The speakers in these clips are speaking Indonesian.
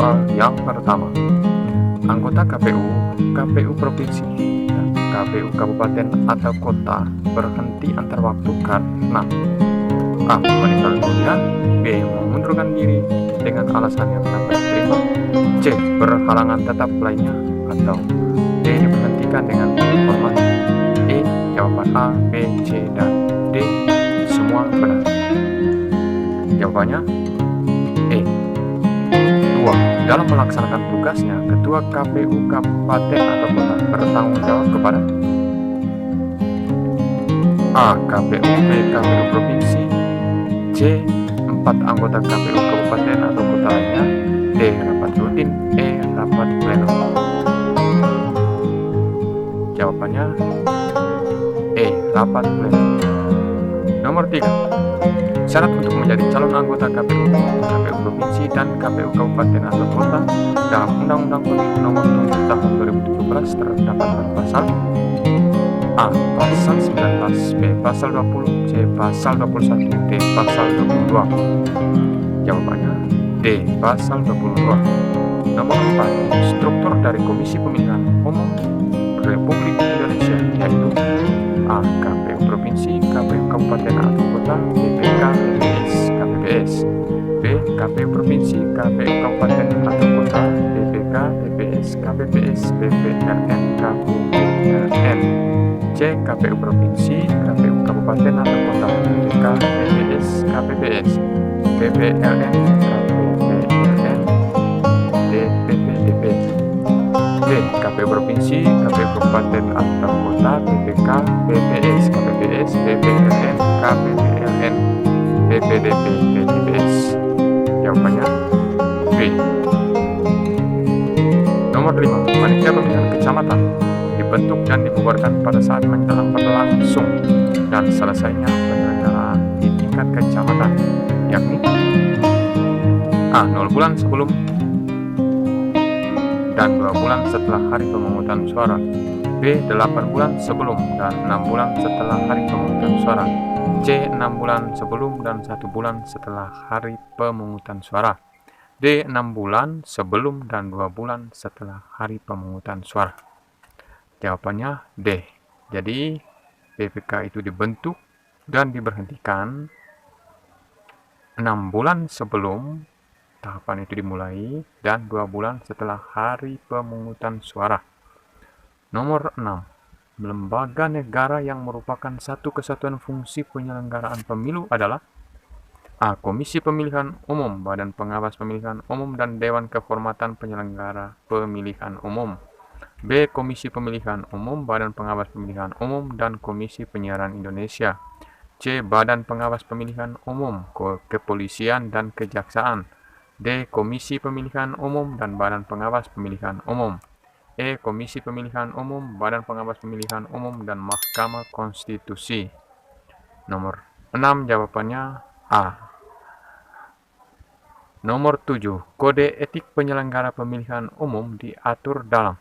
soal yang pertama. Anggota KPU Provinsi, dan KPU Kabupaten atau Kota berhenti antar waktu karena A. Meninggal dunia, B. Mengundurkan diri dengan alasan yang dapat diterima, C. Berhalangan tetap lainnya, atau D. Diberhentikan dengan hormat. Jawaban A, B, C, dan D semua benar. Jawabannya E. 2. Dalam melaksanakan tugasnya, Ketua KPU Kabupaten atau Kota bertanggung jawab kepada A. KPU, B. KPU Provinsi, C. 4 anggota KPU Kabupaten atau Kota lainnya, D. Rapat rutin, E. Rapat pleno. Jawabannya E. Rapat pleno. Nomor 3. Syarat untuk menjadi calon anggota KPU Provinsi dan KPU Kabupaten atau Kota dalam Undang-Undang Pemilu Nomor 7 Tahun 2017 terdapat pada pasal A. Pasal 19, B. Pasal 20, C. Pasal 21, D. Pasal 22. Jawabannya D. Pasal 22. Nomor 4. Struktur dari Komisi Pemilihan Umum Republik Indonesia yaitu A. KPU Provinsi, KPU Kabupaten atau Kota, BPK, BPS, KPPS, B. KPU Provinsi, KPU Kabupaten atau Kota, BPK, BPS, KPPS, BPRN, KPPRN, C. KPU Provinsi, KPU Kabupaten atau Kota, BPK, BPS, KPPS, BPRN, KPPRN, DPPDP, D. KPU Provinsi, KPU Kabupaten atau Kota, BPK, BPS, KPPS, BPRN, KPPRN, BPDP, BPS. Jawabannya B. Nomor 5. Panitia Pemilihan Kecamatan dibentuk dan dibubarkan pada saat menjelang berlangsung dan selesainya penyelenggaraan di tingkat kecamatan, yakni A. 0 bulan sebelum dan 2 bulan setelah hari pemungutan suara, B. 8 bulan sebelum dan 6 bulan setelah hari pemungutan suara, C. 6 bulan sebelum dan 1 bulan setelah hari pemungutan suara, D. 6 bulan sebelum dan 2 bulan setelah hari pemungutan suara. Jawabannya D. Jadi PPK itu dibentuk dan diberhentikan 6 bulan sebelum tahapan itu dimulai dan 2 bulan setelah hari pemungutan suara. Nomor 6. Lembaga negara yang merupakan satu kesatuan fungsi penyelenggaraan pemilu adalah A. Komisi Pemilihan Umum, Badan Pengawas Pemilihan Umum dan Dewan Kehormatan Penyelenggara Pemilihan Umum, B. Komisi Pemilihan Umum, Badan Pengawas Pemilihan Umum dan Komisi Penyiaran Indonesia, C. Badan Pengawas Pemilihan Umum, Kepolisian dan Kejaksaan, D. Komisi Pemilihan Umum dan Badan Pengawas Pemilihan Umum, E. Komisi Pemilihan Umum, Badan Pengawas Pemilihan Umum dan Mahkamah Konstitusi. Nomor 6 jawabannya A. Nomor 7. Kode etik penyelenggara pemilihan umum diatur dalam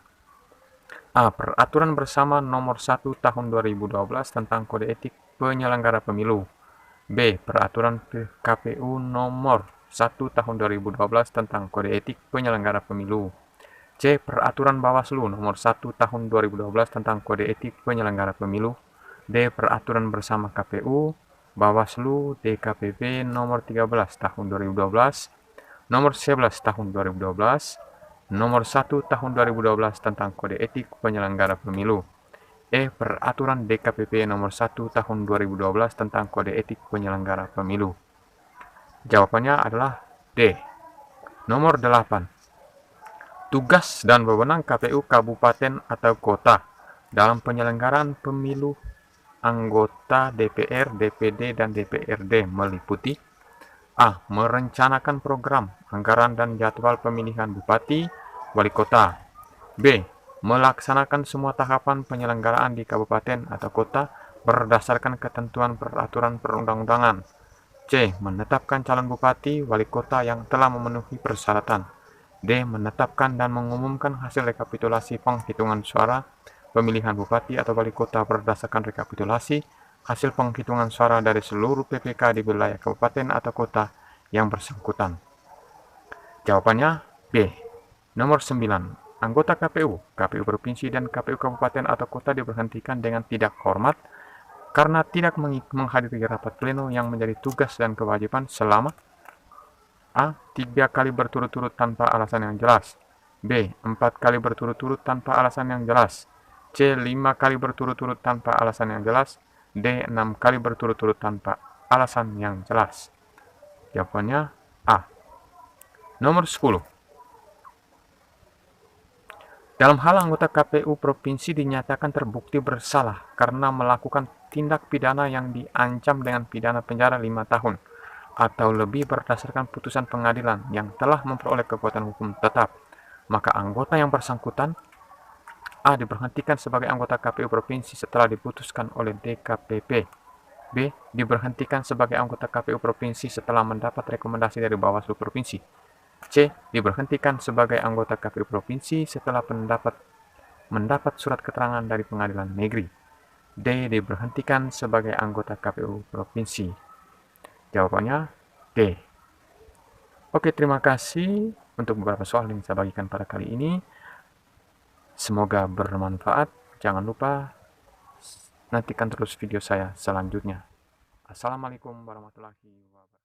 A. Peraturan Bersama Nomor 1 Tahun 2012 tentang Kode Etik Penyelenggara Pemilu, B. Peraturan KPU Nomor 1 Tahun 2012 tentang Kode Etik Penyelenggara Pemilu, C. Peraturan Bawaslu Nomor 1 Tahun 2012 tentang Kode Etik Penyelenggara Pemilu, D. Peraturan Bersama KPU, Bawaslu, DKPP Nomor 13 Tahun 2012, Nomor 11 Tahun 2012, Nomor 1 Tahun 2012 tentang Kode Etik Penyelenggara Pemilu, E. Peraturan DKPP Nomor 1 Tahun 2012 tentang Kode Etik Penyelenggara Pemilu. Jawabannya adalah D. Nomor 8. Tugas dan wewenang KPU Kabupaten atau Kota dalam penyelenggaraan pemilu anggota DPR, DPD, dan DPRD meliputi A. Merencanakan program, anggaran, dan jadwal pemilihan bupati, wali kota, B. Melaksanakan semua tahapan penyelenggaraan di kabupaten atau kota berdasarkan ketentuan peraturan perundang-undangan, C. Menetapkan calon bupati, wali kota yang telah memenuhi persyaratan, D. Menetapkan dan mengumumkan hasil rekapitulasi penghitungan suara pemilihan bupati atau wali kota berdasarkan rekapitulasi hasil penghitungan suara dari seluruh PPK di wilayah kabupaten atau kota yang bersangkutan. Jawabannya B. Nomor 9. Anggota KPU Provinsi dan KPU Kabupaten atau Kota diberhentikan dengan tidak hormat karena tidak menghadiri rapat pleno yang menjadi tugas dan kewajiban selama A. 3 kali berturut-turut tanpa alasan yang jelas. B. 4 kali berturut-turut tanpa alasan yang jelas. C. 5 kali berturut-turut tanpa alasan yang jelas. D. 6 kali berturut-turut tanpa alasan yang jelas. Jawabannya A. Nomor 10. Dalam hal anggota KPU Provinsi dinyatakan terbukti bersalah karena melakukan tindak pidana yang diancam dengan pidana penjara 5 tahun atau lebih berdasarkan putusan pengadilan yang telah memperoleh kekuatan hukum tetap, maka anggota yang bersangkutan A. diberhentikan sebagai anggota KPU Provinsi setelah diputuskan oleh DKPP. B. diberhentikan sebagai anggota KPU Provinsi setelah mendapat rekomendasi dari Bawaslu Provinsi. C. diberhentikan sebagai anggota KPU Provinsi setelah mendapat surat keterangan dari Pengadilan Negeri. D. diberhentikan sebagai anggota KPU Provinsi. Jawabannya D. Oke, terima kasih untuk beberapa soal yang saya bagikan pada kali ini. Semoga bermanfaat. Jangan lupa nantikan terus video saya selanjutnya. Assalamualaikum warahmatullahi wabarakatuh.